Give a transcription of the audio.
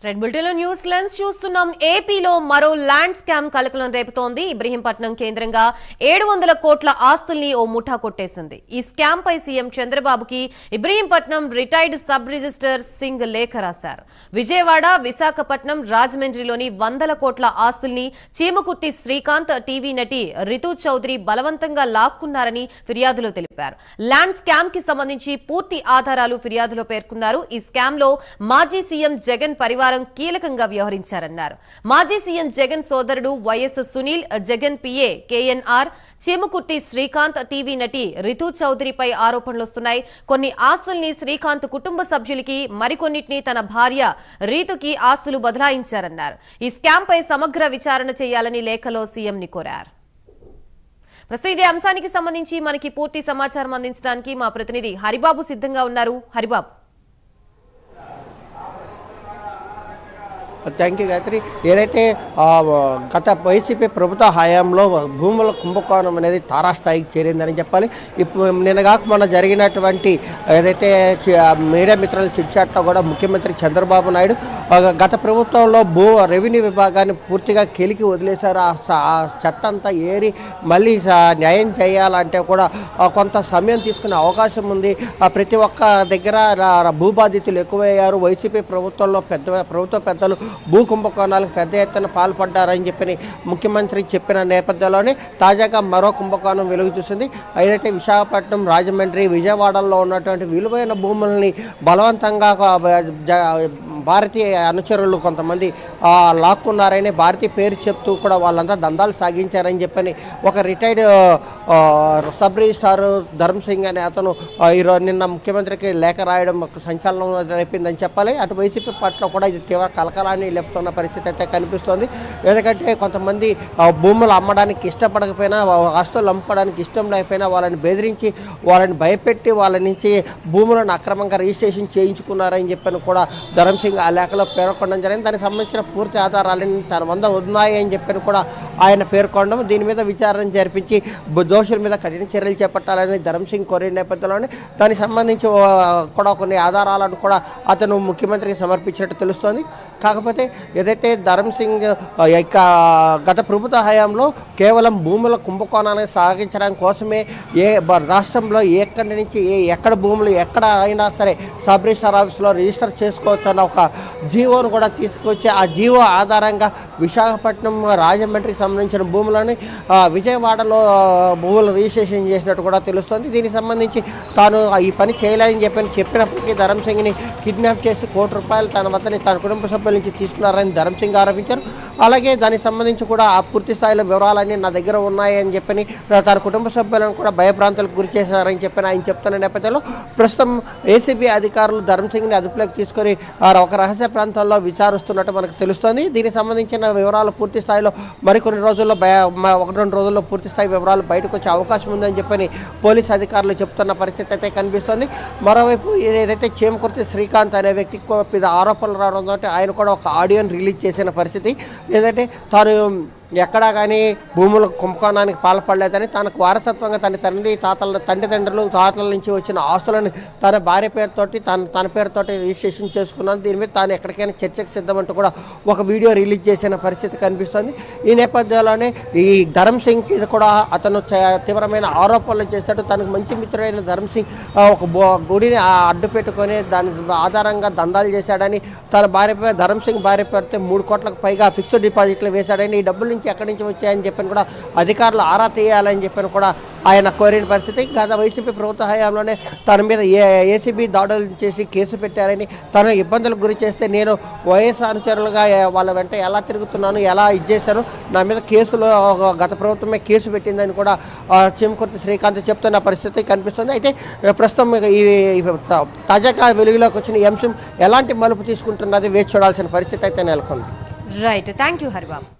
Red bulletin news lens చూస్తున్నాం. ఏపీలో మరో ల్యాండ్ స్కామ్ కలకలం రేపుతోంది. ఇబ్రహీంపట్నం కేంద్రంగా 700 కోట్ల ఆస్తుల్ని ఓ ముఠా కొట్టేసింది. ఈ స్కామ్ పై సీఎం చంద్రబాబుకి Ibrahimpatnam retired sub register Singh లేఖ రాశారు. విజయవాడ, విశాఖపట్నం, రాజమండ్రిలోని 100 కోట్ల ఆస్తుల్ని చీమకుర్తి శ్రీకాంత్, టీవీ నటి రితు చౌదరి బలవంతంగా లాక్కున్నారని ఫిర్యాదులో తెలిపారు. ల్యాండ్ స్కామ్ కి సంబంధించి పూర్తి ఆధారాలు ఫిర్యాదులో పేర్కొన్నారు. ఈ స్కామ్ లో మాజీ సీఎం జగన్ పరివారం కీలకంగా వ్యవహరించారన్నారు. మాజీ సీఎం జగన్ సోదరుడు వైఎస్ సునీల్, జగన్ పిఏ కేఎన్ఆర్, చీమకుర్తి శ్రీకాంత్, టీవీ నటి రితు చౌదరిపై ఆరోపణలు వస్తున్నాయి. కొన్ని ఆస్తుల్ని శ్రీకాంత్ కుటుంబ సభ్యులకి, మరికొన్నిటిని తన భార్య రీతుకి ఆస్తులు బదలాయించారన్నారు. ఈ స్కామ్ పై సమగ్ర విచారణ చేయాలని లేఖలో సీఎంని కోరారు. ప్రస్తుతం ఇదే అంశానికి సంబంధించి మనకి పూర్తి సమాచారం అందించడానికి మా ప్రతినిధి హరిబాబు సిద్ధంగా ఉన్నారు. హరిబాబు. Thank you Gayatri. ఏదైతే గత వైసీపీ ప్రభుత్వ హయాంలో భూముల కుంభకోణం అనేది తారాస్థాయికి చేరిందని చెప్పాలి. ఇప్పుడు నిన్నగాక మొన్న జరిగినటువంటి ఏదైతే మీడియా మిత్రుల చిట్చాట్లో కూడా ముఖ్యమంత్రి చంద్రబాబు నాయుడు గత ప్రభుత్వంలో రెవెన్యూ విభాగాన్ని పూర్తిగా కెలికి వదిలేశారు. ఆ చట్టంతా ఏరి మళ్ళీ న్యాయం చేయాలంటే కూడా కొంత సమయం తీసుకునే అవకాశం ఉంది. ప్రతి ఒక్క దగ్గర భూబాధితులు ఎక్కువయ్యారు. వైసీపీ ప్రభుత్వంలో ప్రభుత్వ పెద్దలు భూ కుంభకోణాలకు పెద్ద ఎత్తున పాల్పడ్డారని చెప్పి ముఖ్యమంత్రి చెప్పిన నేపథ్యంలోనే తాజాగా మరో కుంభకోణం వెలుగు చూసింది. ఏదైతే విశాఖపట్నం, రాజమండ్రి, విజయవాడలో ఉన్నటువంటి విలువైన భూములని బలవంతంగా భారతీయ అనుచరులు కొంతమంది లాక్కున్నారని, భారతీయ పేరు చెప్తూ కూడా వాళ్ళంతా దందాలు సాగించారని చెప్పని ఒక రిటైర్డ్ సబ్ రిజిస్ట్రార్ ధర్మసింగ్ అనే అతను ఈరోజు నిన్న ముఖ్యమంత్రికి లేఖ రాయడం ఒక సంచలనం రేపిందని చెప్పాలి. అటు వైసీపీ పార్టీలో కూడా ఇది తీవ్ర కలకలాన్ని లేపుతున్న పరిస్థితి అయితే కనిపిస్తోంది. ఎందుకంటే కొంతమంది భూములు అమ్మడానికి ఇష్టపడకపోయినా, ఆస్తులు అమ్ముకోవడానికి ఇష్టం లేకపోయినా వాళ్ళని బెదిరించి, వాళ్ళని భయపెట్టి వాళ్ళ నుంచి భూములను అక్రమంగా రిజిస్ట్రేషన్ చేయించుకున్నారని చెప్పని కూడా ధర్మసింగ్ ఆ లేఖలో పేర్కొనడం జరిగింది. దానికి సంబంధించిన పూర్తి ఆధారాలన్నీ తన వద్ద ఉన్నాయని చెప్పని కూడా ఆయన పేర్కొనడం, దీని మీద విచారణ జరిపించి దోషుల మీద కఠిన చర్యలు చేపట్టాలని ధర్మసింగ్ కోరిన నేపథ్యంలోనే దానికి సంబంధించి కూడా కొన్ని ఆధారాలను కూడా అతను ముఖ్యమంత్రికి సమర్పించినట్టు తెలుస్తోంది. కాకపోతే ఏదైతే ధర్మసింగ్ గత ప్రభుత్వ హయాంలో కేవలం భూముల కుంభకోణాన్ని సాగించడానికి కోసమే రాష్ట్రంలో ఎక్కడి నుంచి ఎక్కడ భూములు ఎక్కడ అయినా సరే సబ్ రిజిస్టర్ ఆఫీస్లో రిజిస్టర్ చేసుకోవచ్చు అన్న ఒక జీవోను కూడా తీసుకొచ్చి ఆ జీవో ఆధారంగా విశాఖపట్నం, రాజమండ్రికి సంబంధించిన భూములని విజయవాడలో భూములు రిజిస్ట్రేషన్ చేసినట్టు కూడా తెలుస్తుంది. దీనికి సంబంధించి తాను ఈ పని చేయలేదని చెప్పినప్పటికీ ధర్మసింగ్ని కిడ్నాప్ చేసి ₹1 కోటి తన వద్దని తన కుటుంబ సభ్యుల నుంచి తీసుకున్నారని ధర్మసింగ్ ఆరోపించారు. అలాగే దానికి సంబంధించి కూడా ఆ పూర్తి స్థాయిలో వివరాలన్నీ నా దగ్గర ఉన్నాయని చెప్పని తన కుటుంబ సభ్యులను కూడా భయభ్రాంతులకు గురి చేశారని చెప్పని ఆయన చెప్తున్న నేపథ్యంలో ప్రస్తుతం ఏసీబీ అధికారులు ధర్మసింగ్ని అదుపులోకి తీసుకొని ఒక రహస్య ప్రాంతంలో విచారిస్తున్నట్టు మనకు తెలుస్తోంది. దీనికి సంబంధించిన వివరాలు పూర్తి స్థాయిలో మరికొన్ని రోజుల్లో 1-2 రోజుల్లో పూర్తి స్థాయి వివరాలు బయటకు వచ్చే అవకాశం ఉందని చెప్పని పోలీసు అధికారులు చెప్తున్న పరిస్థితి అయితే కనిపిస్తోంది. మరోవైపు ఏదైతే చీమకుర్తి శ్రీకాంత్ అనే వ్యక్తికి మీద ఆరోపణలు రావడంతో ఆయన కూడా ఒక ఆడియోని రిలీజ్ చేసిన పరిస్థితి. ఏదంటే తాను ఎక్కడా కానీ భూముల కుంభకోణానికి పాల్పడలేదని, తనకు వారసత్వంగా తన తండ్రులు తాతల నుంచి వచ్చిన ఆస్తులను తన భార్య పేరుతోటి తన పేరుతోటి రిజిస్ట్రేషన్ చేసుకున్నాను. దీని మీద తాను ఎక్కడికైనా చర్చకు సిద్ధమంటూ కూడా ఒక వీడియో రిలీజ్ చేసిన పరిస్థితి కనిపిస్తుంది. ఈ నేపథ్యంలోనే ఈ ధర్మసింగ్ మీద కూడా అతను తీవ్రమైన ఆరోపణలు చేస్తాడు. తనకు మంచి మిత్రుడైన ధర్మసింగ్ ఒక గుడిని అడ్డు పెట్టుకొని దాని ఆధారంగా దందాలు చేశాడని, తన ధర్మసింగ్ భార్య పేరుతో 3 కోట్లకు పైగా ఫిక్స్డ్ డిపాజిట్లు వేశాడని, ఈ డబ్బులు నుంచి ఎక్కడి నుంచి వచ్చాయని చెప్పని కూడా అధికారులు ఆరా తీయాలని చెప్పని కూడా ఆయన కోరిన పరిస్థితి. గత వైసీపీ ప్రభుత్వ హయాంలోనే తన మీద ఏసీబీ దాడులు చేసి కేసు పెట్టారని, తను ఇబ్బందులకు గురి చేస్తే నేను వైఎస్ అనుచరులుగా వాళ్ళ వెంట ఎలా తిరుగుతున్నాను, ఎలా ఇచ్చేశాను, నా మీద కేసులు గత ప్రభుత్వమే కేసు పెట్టిందని కూడా చీమకుర్తి శ్రీకాంత్ చెప్తున్న పరిస్థితి కనిపిస్తుంది. అయితే ప్రస్తుతం ఈ తాజాగా వెలుగులోకి వచ్చిన ఈ అంశం ఎలాంటి మలుపు తీసుకుంటున్నది వేచి చూడాల్సిన పరిస్థితి అయితే నెలకొంది. Right, thank you Haribabu.